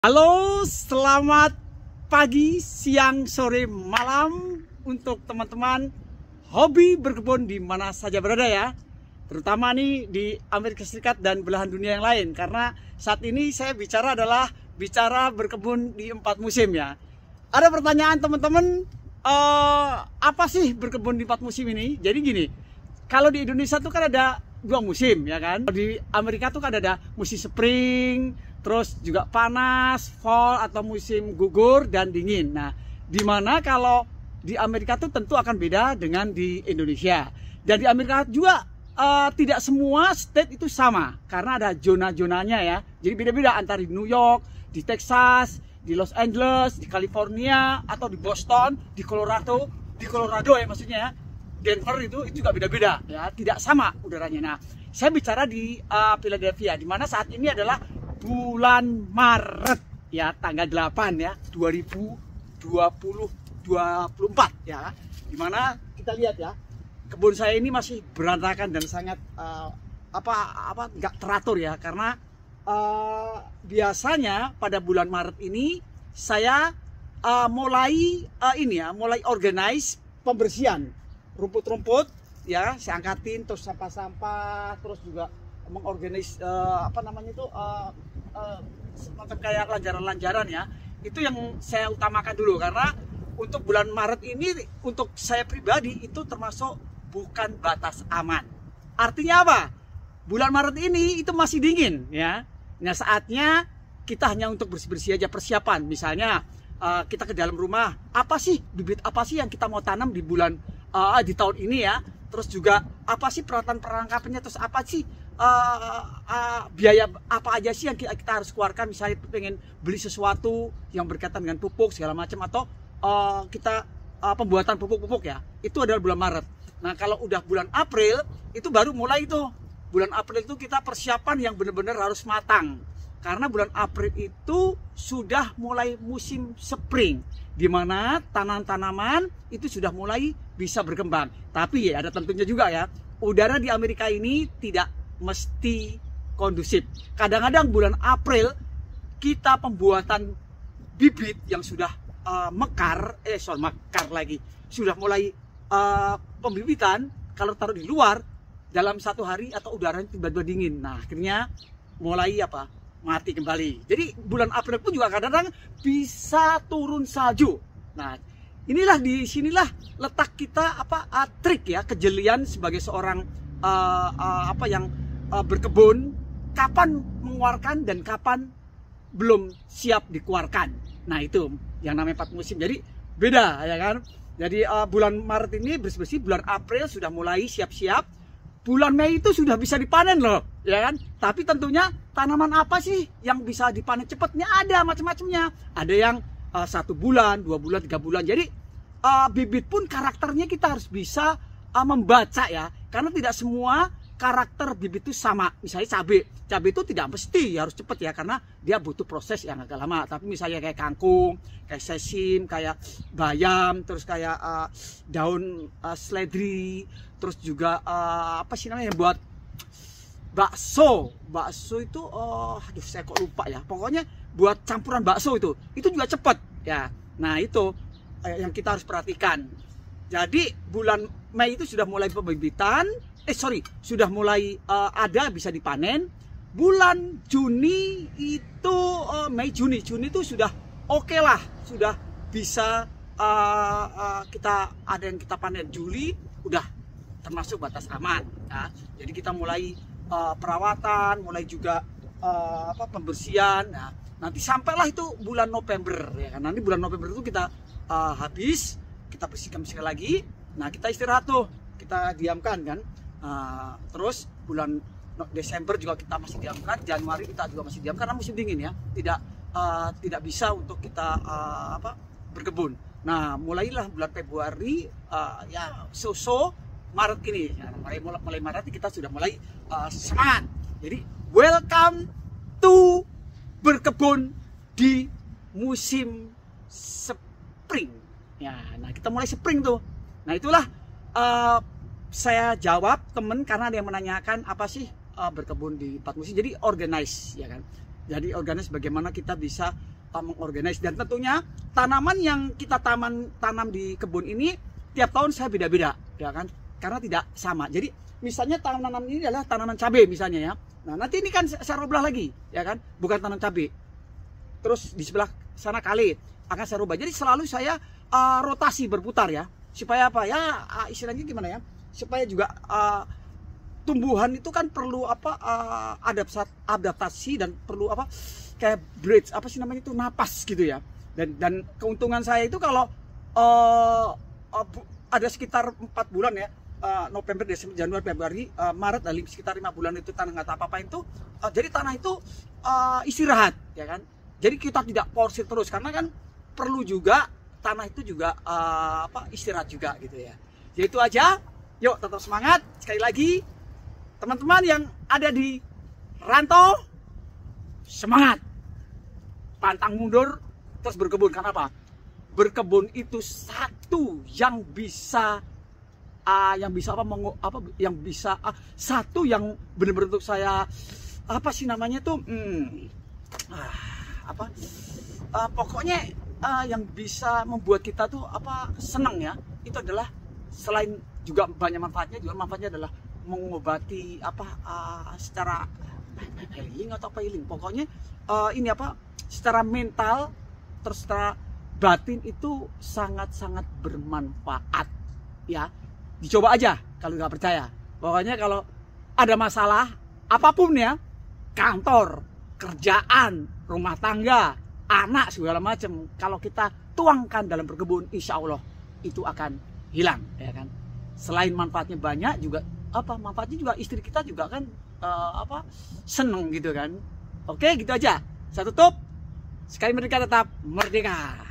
Halo, selamat pagi, siang, sore, malam untuk teman-teman hobi berkebun di mana saja berada ya. Terutama nih di Amerika Serikat dan belahan dunia yang lain. Karena saat ini saya bicara berkebun di 4 musim ya. Ada pertanyaan teman-teman, apa sih berkebun di 4 musim ini? Jadi gini, kalau di Indonesia tuh kan ada 2 musim ya kan. Di Amerika tuh kan ada musim spring, terus juga panas, fall atau musim gugur dan dingin. Nah, dimana kalau di Amerika tuh tentu akan beda dengan di Indonesia. Dan di Amerika juga tidak semua state itu sama karena ada zona-zonanya ya. Jadi beda-beda antara di New York, di Texas, di Los Angeles, di California, atau di Boston, di Colorado ya maksudnya ya. Denver itu juga beda-beda ya, tidak sama udaranya. Nah, saya bicara di Philadelphia, di mana saat ini adalah bulan Maret ya, tanggal 8 ya 2024 ya, dimana kita lihat ya, kebun saya ini masih berantakan dan sangat nggak teratur ya, karena biasanya pada bulan Maret ini saya mulai organize pembersihan rumput-rumput ya, saya angkatin, terus sampah-sampah, terus juga mengorganis semacam kayak lanjaran-lanjaran ya. Itu yang saya utamakan dulu, karena untuk bulan Maret ini untuk saya pribadi itu termasuk bukan batas aman. Artinya apa? Bulan Maret ini itu masih dingin ya. Nah, saatnya kita hanya untuk bersih-bersih aja, persiapan. Misalnya kita ke dalam rumah, bibit apa sih yang kita mau tanam di bulan di tahun ini ya. Terus juga apa sih peralatan-perlengkapannya, terus apa sih biaya apa aja sih yang kita harus keluarkan. Misalnya pengen beli sesuatu yang berkaitan dengan pupuk segala macam, atau kita pembuatan pupuk-pupuk ya, itu adalah bulan Maret. Nah, kalau udah bulan April itu baru mulai itu. Bulan April itu kita persiapan yang benar-benar harus matang, karena bulan April itu sudah mulai musim spring, di mana tanaman-tanaman itu sudah mulai bisa berkembang. Tapi ya ada tentunya juga ya, udara di Amerika ini tidak mesti kondusif. Kadang-kadang bulan April kita pembuatan bibit yang sudah sudah mulai pembibitan, kalau taruh di luar dalam 1 hari atau udaranya tiba-tiba dingin, nah akhirnya mulai mati kembali. Jadi bulan April pun juga kadang-kadang bisa turun salju. Nah, disinilah letak kita trik ya, kejelian sebagai seorang yang berkebun, kapan mengeluarkan dan kapan belum siap dikeluarkan. Nah, itu yang namanya 4 musim. Jadi beda ya kan. Jadi bulan Maret ini bersih-bersih, bulan April sudah mulai siap-siap. Bulan Mei itu sudah bisa dipanen loh, ya kan? Tapi tentunya tanaman apa sih yang bisa dipanen cepatnya? Ada macam-macamnya. Ada yang 1 bulan, 2 bulan, 3 bulan. Jadi bibit pun karakternya kita harus bisa membaca ya, karena tidak semua karakter bibit itu sama. Misalnya cabai itu tidak mesti harus cepat ya, karena dia butuh proses yang agak lama. Tapi misalnya kayak kangkung, kayak sesim, kayak bayam, terus kayak daun seledri, terus juga buat bakso itu saya kok lupa ya, pokoknya buat campuran bakso itu juga cepat ya. Nah, itu yang kita harus perhatikan. Jadi bulan Mei itu sudah mulai pembibitan, sudah mulai bisa dipanen. Bulan Juni itu Juni itu sudah oke lah, sudah bisa kita ada yang kita panen. Juli udah termasuk batas aman ya. Jadi kita mulai perawatan, mulai juga pembersihan. Nah, nanti sampailah itu bulan November ya kan. Nanti bulan November itu kita habis, kita bersihkan lagi. Nah, kita istirahat tuh, kita diamkan kan. Terus bulan Desember juga kita masih diamkan, Januari kita juga masih diamkan karena musim dingin ya. Tidak bisa untuk kita berkebun. Nah, mulailah bulan Februari Maret ini ya, mulai Maret kita sudah mulai semangat. Jadi welcome to berkebun di musim spring ya. Nah, kita mulai spring tuh. Nah, itulah saya jawab temen, karena ada yang menanyakan apa sih berkebun di 4 musim. Jadi organize ya kan. Jadi organize bagaimana kita bisa mengorganize. Dan tentunya tanaman yang kita tanam di kebun ini tiap tahun saya beda-beda, ya kan, karena tidak sama. Jadi misalnya tanaman ini adalah tanaman cabai misalnya ya. Nah nanti ini kan saya rubah lagi, ya kan, bukan tanam cabai. Terus di sebelah sana kali akan saya rubah. Jadi selalu saya rotasi berputar ya, supaya apa ya, istilahnya gimana ya, supaya juga tumbuhan itu kan perlu apa, adaptasi dan perlu apa, kayak bridge, apa sih namanya itu, napas gitu ya. Dan keuntungan saya itu kalau ada sekitar 4 bulan ya, November, Desember, Januari, Februari, Maret, dari sekitar 5 bulan itu tanah nggak apa-apa itu, jadi tanah itu istirahat, ya kan. Jadi kita tidak porsir terus, karena kan perlu juga tanah itu juga istirahat juga gitu ya. Jadi itu aja, yuk tetap semangat. Sekali lagi, teman-teman yang ada di rantau, semangat, pantang mundur, terus berkebun. Karena apa? Berkebun itu satu yang bisa satu yang benar-benar untuk saya, apa sih namanya tuh, pokoknya yang bisa membuat kita tuh senang ya, itu adalah selain juga banyak manfaatnya, juga manfaatnya adalah mengobati secara healing atau healing, pokoknya ini secara mental terus secara batin itu sangat-sangat bermanfaat ya. Dicoba aja kalau nggak percaya. Pokoknya kalau ada masalah apapun ya, kantor, kerjaan, rumah tangga, anak, segala macam, kalau kita tuangkan dalam berkebun, insya Allah itu akan hilang, ya kan. Selain manfaatnya banyak, juga manfaatnya juga istri kita juga kan seneng gitu kan. Oke, gitu aja. Saya tutup. Sekali merdeka tetap merdeka.